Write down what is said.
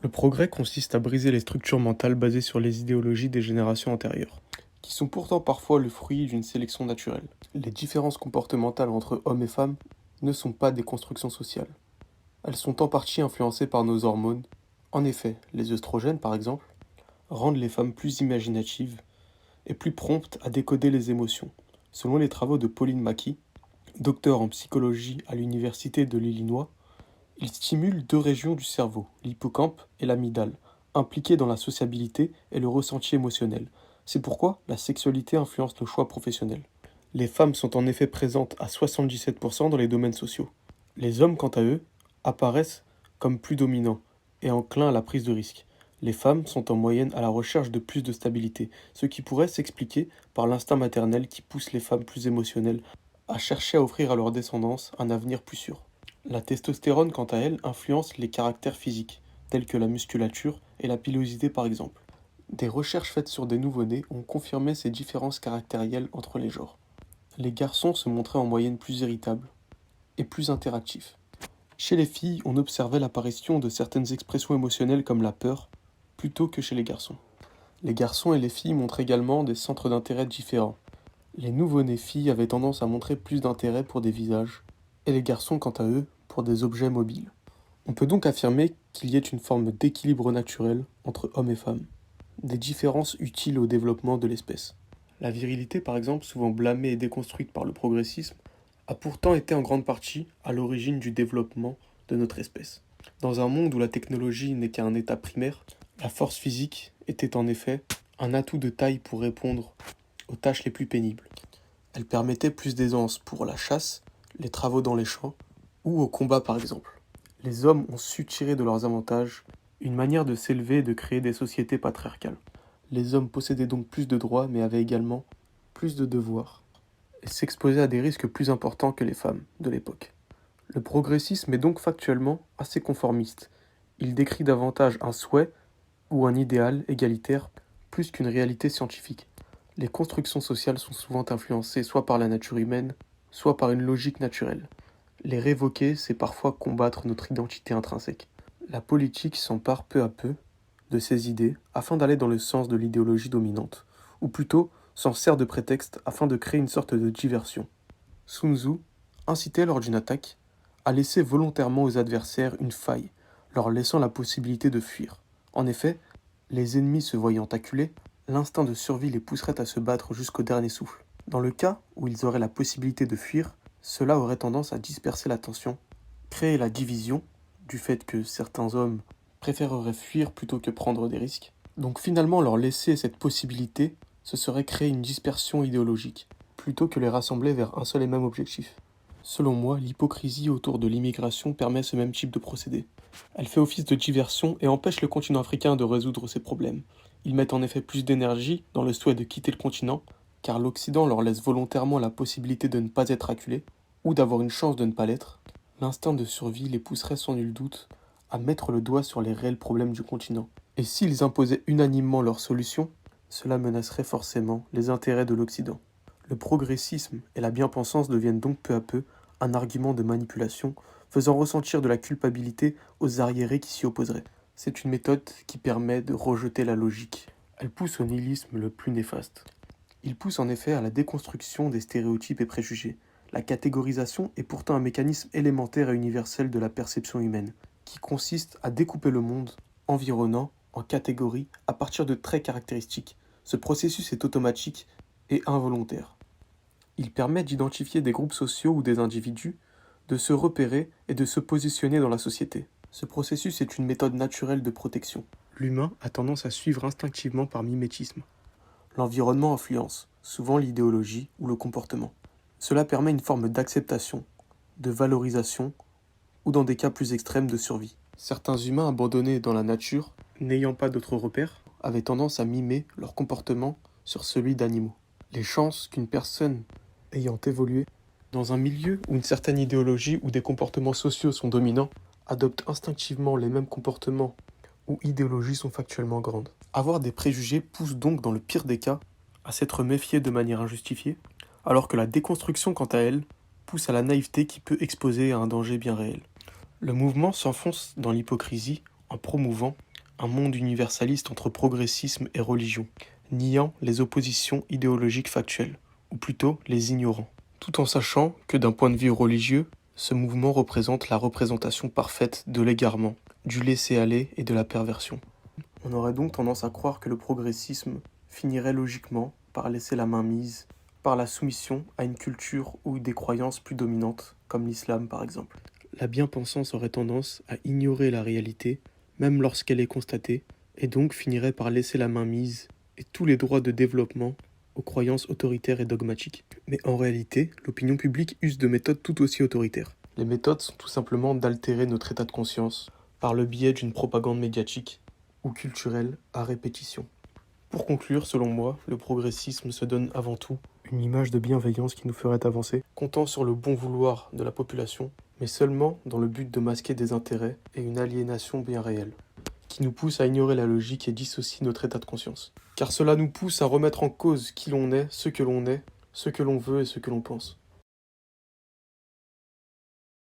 Le progrès consiste à briser les structures mentales basées sur les idéologies des générations antérieures, qui sont pourtant parfois le fruit d'une sélection naturelle. Les différences comportementales entre hommes et femmes ne sont pas des constructions sociales. Elles sont en partie influencées par nos hormones. En effet, les œstrogènes, par exemple, rendent les femmes plus imaginatives et plus promptes à décoder les émotions. Selon les travaux de Pauline Maki, docteur en psychologie à l'Université de l'Illinois, il stimule deux régions du cerveau, l'hippocampe et l'amygdale, impliquées dans la sociabilité et le ressenti émotionnel. C'est pourquoi la sexualité influence nos choix professionnels. Les femmes sont en effet présentes à 77% dans les domaines sociaux. Les hommes, quant à eux, apparaissent comme plus dominants et enclins à la prise de risque. Les femmes sont en moyenne à la recherche de plus de stabilité, ce qui pourrait s'expliquer par l'instinct maternel qui pousse les femmes plus émotionnelles à chercher à offrir à leur descendance un avenir plus sûr. La testostérone, quant à elle, influence les caractères physiques, tels que la musculature et la pilosité par exemple. Des recherches faites sur des nouveau-nés ont confirmé ces différences caractérielles entre les genres. Les garçons se montraient en moyenne plus irritables et plus interactifs. Chez les filles, on observait l'apparition de certaines expressions émotionnelles comme la peur, plutôt que chez les garçons. Les garçons et les filles montrent également des centres d'intérêt différents. Les nouveau-nés filles avaient tendance à montrer plus d'intérêt pour des visages, et les garçons, quant à eux, pour des objets mobiles. On peut donc affirmer qu'il y ait une forme d'équilibre naturel entre hommes et femmes, des différences utiles au développement de l'espèce. La virilité, par exemple, souvent blâmée et déconstruite par le progressisme, a pourtant été en grande partie à l'origine du développement de notre espèce. Dans un monde où la technologie n'est qu'un état primaire, la force physique était en effet un atout de taille pour répondre aux tâches les plus pénibles. Elle permettait plus d'aisance pour la chasse, les travaux dans les champs ou au combat par exemple. Les hommes ont su tirer de leurs avantages une manière de s'élever et de créer des sociétés patriarcales. Les hommes possédaient donc plus de droits mais avaient également plus de devoirs et s'exposaient à des risques plus importants que les femmes de l'époque. Le progressisme est donc factuellement assez conformiste. Il décrit davantage un souhait ou un idéal égalitaire plus qu'une réalité scientifique. Les constructions sociales sont souvent influencées soit par la nature humaine, soit par une logique naturelle. Les révoquer, c'est parfois combattre notre identité intrinsèque. La politique s'empare peu à peu de ces idées afin d'aller dans le sens de l'idéologie dominante, ou plutôt s'en sert de prétexte afin de créer une sorte de diversion. Sun Tzu incitait lors d'une attaque à laisser volontairement aux adversaires une faille, leur laissant la possibilité de fuir. En effet, les ennemis se voyant acculés, l'instinct de survie les pousserait à se battre jusqu'au dernier souffle. Dans le cas où ils auraient la possibilité de fuir, cela aurait tendance à disperser l'attention, créer la division, du fait que certains hommes préféreraient fuir plutôt que prendre des risques. Donc finalement leur laisser cette possibilité, ce serait créer une dispersion idéologique, plutôt que les rassembler vers un seul et même objectif. Selon moi, l'hypocrisie autour de l'immigration permet ce même type de procédé. Elle fait office de diversion et empêche le continent africain de résoudre ses problèmes. Ils mettent en effet plus d'énergie dans le souhait de quitter le continent, car l'Occident leur laisse volontairement la possibilité de ne pas être acculés, ou d'avoir une chance de ne pas l'être. L'instinct de survie les pousserait sans nul doute à mettre le doigt sur les réels problèmes du continent. Et s'ils imposaient unanimement leurs solutions, cela menacerait forcément les intérêts de l'Occident. Le progressisme et la bien-pensance deviennent donc peu à peu un argument de manipulation, faisant ressentir de la culpabilité aux arriérés qui s'y opposeraient. C'est une méthode qui permet de rejeter la logique. Elle pousse au nihilisme le plus néfaste. Il pousse en effet à la déconstruction des stéréotypes et préjugés. La catégorisation est pourtant un mécanisme élémentaire et universel de la perception humaine, qui consiste à découper le monde environnant en catégories à partir de traits caractéristiques. Ce processus est automatique et involontaire. Il permet d'identifier des groupes sociaux ou des individus, de se repérer et de se positionner dans la société. Ce processus est une méthode naturelle de protection. L'humain a tendance à suivre instinctivement par mimétisme. L'environnement influence, souvent l'idéologie ou le comportement. Cela permet une forme d'acceptation, de valorisation ou dans des cas plus extrêmes de survie. Certains humains abandonnés dans la nature, n'ayant pas d'autres repères, avaient tendance à mimer leur comportement sur celui d'animaux. Les chances qu'une personne ayant évolué dans un milieu où une certaine idéologie ou des comportements sociaux sont dominants adopte instinctivement les mêmes comportements ou idéologies sont factuellement grandes. Avoir des préjugés pousse donc dans le pire des cas à s'être méfié de manière injustifiée, alors que la déconstruction quant à elle pousse à la naïveté qui peut exposer à un danger bien réel. Le mouvement s'enfonce dans l'hypocrisie en promouvant un monde universaliste entre progressisme et religion, niant les oppositions idéologiques factuelles, ou plutôt les ignorant, tout en sachant que d'un point de vue religieux, ce mouvement représente la représentation parfaite de l'égarement, du laisser-aller et de la perversion. On aurait donc tendance à croire que le progressisme finirait logiquement par laisser la main mise par la soumission à une culture ou des croyances plus dominantes, comme l'islam par exemple. La bien-pensance aurait tendance à ignorer la réalité, même lorsqu'elle est constatée, et donc finirait par laisser la main mise et tous les droits de développement aux croyances autoritaires et dogmatiques. Mais en réalité, l'opinion publique use de méthodes tout aussi autoritaires. Les méthodes sont tout simplement d'altérer notre état de conscience par le biais d'une propagande médiatique ou culturelle à répétition. Pour conclure, selon moi, le progressisme se donne avant tout une image de bienveillance qui nous ferait avancer, comptant sur le bon vouloir de la population, mais seulement dans le but de masquer des intérêts et une aliénation bien réelle, qui nous pousse à ignorer la logique et dissocier notre état de conscience. Car cela nous pousse à remettre en cause qui l'on est, ce que l'on veut et ce que l'on pense.